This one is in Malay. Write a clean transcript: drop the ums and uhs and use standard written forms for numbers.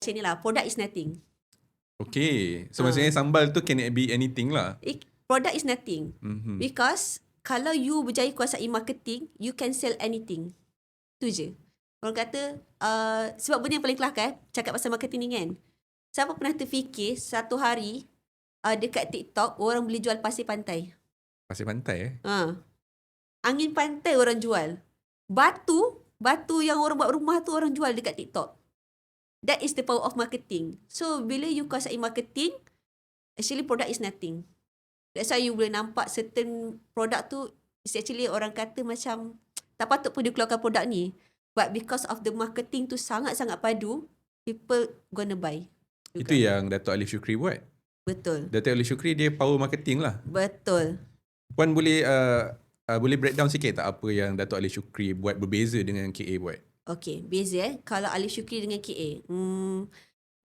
macam ni lah, product is nothing. Okay. So maksudnya sambal tu can be anything lah. Product is nothing. Because kalau you berjaya kuasai marketing, you can sell anything. Tu je. Orang kata, sebab benda yang paling kelakar cakap pasal marketing ni kan. Siapa pernah terfikir satu hari dekat TikTok orang boleh jual pasir pantai? Pasir pantai Angin pantai orang jual. Batu yang orang buat rumah tu orang jual dekat TikTok. That is the power of marketing. So, bila you kuasai marketing, actually product is nothing. That's why you boleh nampak certain product tu, is actually orang kata macam, tak patut pun dia keluarkan produk ni. But because of the marketing tu sangat-sangat padu, people gonna buy. Juga. Itu yang Dato' Alif Shukri buat. Betul. Dato' Alif Shukri dia power marketing lah. Betul. Puan boleh breakdown sikit tak apa yang Dato' Alif Shukri buat berbeza dengan KA buat? Okay, beza Kalau Alif Shukri dengan KA.